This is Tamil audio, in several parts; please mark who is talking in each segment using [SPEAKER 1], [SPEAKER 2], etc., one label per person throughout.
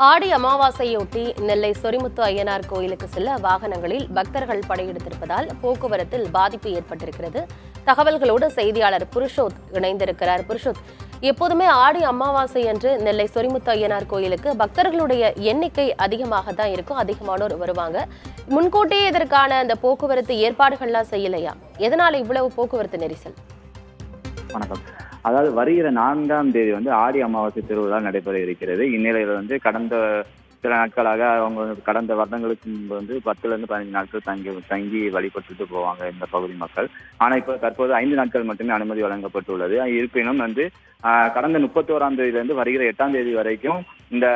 [SPEAKER 1] ஆடி அமாவாசையொட்டி நெல்லை சொரிமுத்து அய்யனார் கோயிலுக்கு செல்ல வாகனங்களில் பக்தர்கள் படையெடுத்திருப்பதால் போக்குவரத்தில் பாதிப்பு ஏற்பட்டிருக்கிறது. தகவல்களோடு செய்தியாளர் புருஷோத் இணைந்திருக்கிறார். புருஷோத், எப்போதுமே ஆடி அமாவாசை அன்று நெல்லை சொரிமுத்து அய்யனார் கோயிலுக்கு பக்தர்களுடைய எண்ணிக்கை அதிகமாக தான் இருக்கும், அதிகமானோர் வருவாங்க. முன்கூட்டியே இதற்கான அந்த போக்குவரத்து ஏற்பாடுகள்லாம் செய்யலையா? எதனால இவ்வளவு போக்குவரத்து நெரிசல்?
[SPEAKER 2] வணக்கம். அதாவது வருகிற 4ஆம் தேதி ஆடி அமாவாசை திருவிழா நடைபெற இருக்கிறது. இந்நிலையில கடந்த சில நாட்களாக அவங்க கடந்த வருடங்களுக்கு முன்பு 10 to 15 நாட்கள் தங்கி வழிபட்டுட்டு போவாங்க இந்த பகுதி மக்கள். ஆனா இப்ப தற்போது 5 நாட்கள் மட்டுமே அனுமதி வழங்கப்பட்டுள்ளது. இருப்பினும் கடந்த 31ஆம் தேதியிலிருந்து வருகிற 8ஆம் தேதி வரைக்கும் இந்த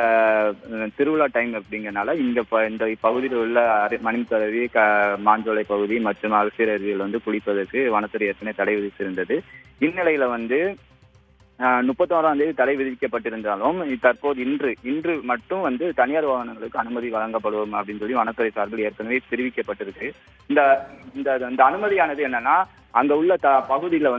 [SPEAKER 2] திருவிழா டைம் அப்படிங்கறனால இந்த பகுதியில் உள்ள மணிமுத்தருவி, மாஞ்சோலை பகுதி மற்றும் அரசியல் அருவியில் குளிப்பதற்கு வனத்துறை ஏற்கனவே தடை விதித்திருந்தது. இந்நிலையில 31ஆம் தேதி தடை விதிக்கப்பட்டிருந்தாலும் தற்போது இன்று மட்டும் தனியார் வாகனங்களுக்கு அனுமதி வழங்கப்படும் அப்படின்னு சொல்லி வனத்துறை சார்பில் ஏற்கனவே தெரிவிக்கப்பட்டிருக்கு. இந்த அனுமதியானது என்னன்னா, அங்க உள்ள பகுதியில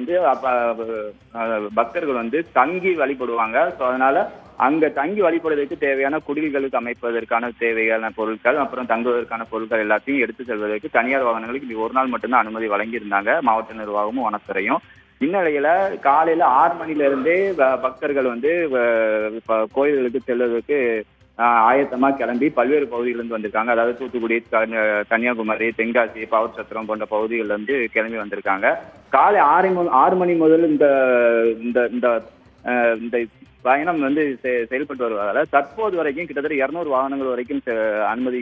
[SPEAKER 2] பக்தர்கள் தங்கி வழிபடுவாங்க. ஸோ அதனால அங்க தங்கி வழிபடுவதற்கு தேவையான குடில்களுக்கு அமைப்பதற்கான தேவையான பொருட்கள், அப்புறம் தங்குவதற்கான பொருட்கள் எல்லாத்தையும் எடுத்து செல்வதற்கு தனியார் வாகனங்களுக்கு இது ஒரு நாள் மட்டும்தான் அனுமதி வழங்கியிருந்தாங்க, மாவட்ட நிர்வாகமும் வனத்துறையும். இந்நிலையில காலையில 6 மணில இருந்தே பக்தர்கள் கோயில்களுக்கு செல்வதற்கு ஆயத்தமா கிளம்பி பல்வேறு பகுதிகளிலிருந்து வந்திருக்காங்க. அதாவது தூத்துக்குடி, கன்னியாகுமரி, தென்காசி, பவர் சத்திரம் போன்ற பகுதிகளிலிருந்து கிளம்பி வந்திருக்காங்க. காலை 6 மணி முதல் இந்த பயணம் செயல்பட்டு வருவதால தற்போது வரைக்கும் கிட்டத்தட்ட 200 வாகனங்கள் வரைக்கும் அனுமதி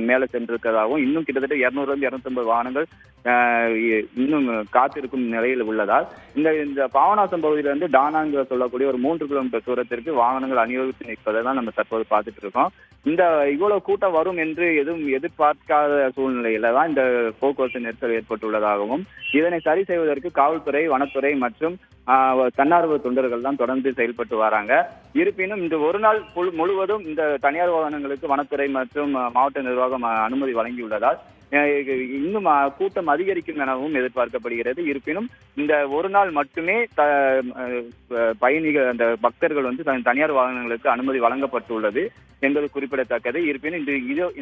[SPEAKER 2] மேல சென்றிருக்கிறதாகவும், இன்னும் கிட்டத்தட்ட 200 to 250 வாகனங்கள் இன்னும் காத்திருக்கும் நிலையில் உள்ளதால் இந்த பாபநாசம் பகுதியிலிருந்து டானாங்க சொல்லக்கூடிய ஒரு 3 கிலோமீட்டர் தூரத்திற்கு வாகனங்கள் அணிவகுத்து நிற்பதை தான் நம்ம தற்போது பார்த்துட்டு இருக்கோம். இவ்வளவு கூட்டம் வரும் என்று எதுவும் எதிர்பார்க்காத சூழ்நிலையில தான் இந்த போக்குவரத்து நெரிசல் ஏற்பட்டுள்ளதாகவும், இதனை சரி செய்வதற்கு காவல்துறை, வனத்துறை மற்றும் தன்னார்வ தொண்டர்கள் தான் தொடர்ந்து செயல்பட்டு வராங்க. இருப்பினும் இந்த ஒரு நாள் முழுவதும் இந்த தனியார் வாகனங்களுக்கு வனத்துறை மற்றும் மாவட்ட நிர்வாகம் அனுமதி வழங்கியுள்ளதால் இன்னும் கூட்டம் அதிகரிக்கும் எனவும் எதிர்பார்க்கப்படுகிறது. இருப்பினும் இந்த ஒரு நாள் மட்டுமே பயணிகள், அந்த பக்தர்கள் தனியார் வாகனங்களுக்கு அனுமதி வழங்கப்பட்டுள்ளது என்பது குறிப்பிடத்தக்கது. இருப்பினும்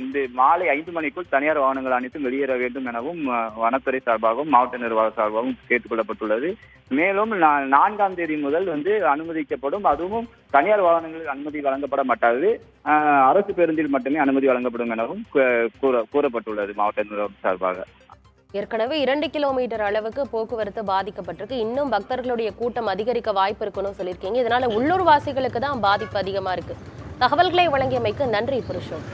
[SPEAKER 2] இந்த மாலை 5 மணிக்குள் தனியார் வாகனங்கள் அனைத்தும் வெளியேற வேண்டும் எனவும் வனத்துறை சார்பாகவும் மாவட்ட நிர்வாக சார்பாகவும் கேட்டுக்கொள்ளப்பட்டுள்ளது. மேலும் 4ஆம் தேதி முதல் அனுமதிக்கப்படும், அதுவும் தனியார் வாகனங்களுக்கு அனுமதி வழங்கப்பட மாட்டாது, அரசு பேருந்தில் மட்டுமே அனுமதி வழங்கப்படும் எனவும் கூறப்பட்டுள்ளது மாவட்ட நிர்வாகம் சார்பாக.
[SPEAKER 1] ஏற்கனவே 2 கிலோமீட்டர் அளவுக்கு போக்குவரத்து பாதிக்கப்பட்டிருக்கு. இன்னும் பக்தர்களுடைய கூட்டம் அதிகரிக்க வாய்ப்பு இருக்குன்னு சொல்லியிருக்கீங்க. இதனால உள்ளூர் வாசிகளுக்கு தான் பாதிப்பு அதிகமா இருக்கு. தகவல்களை வழங்கியமைக்கு நன்றி புருஷோத்.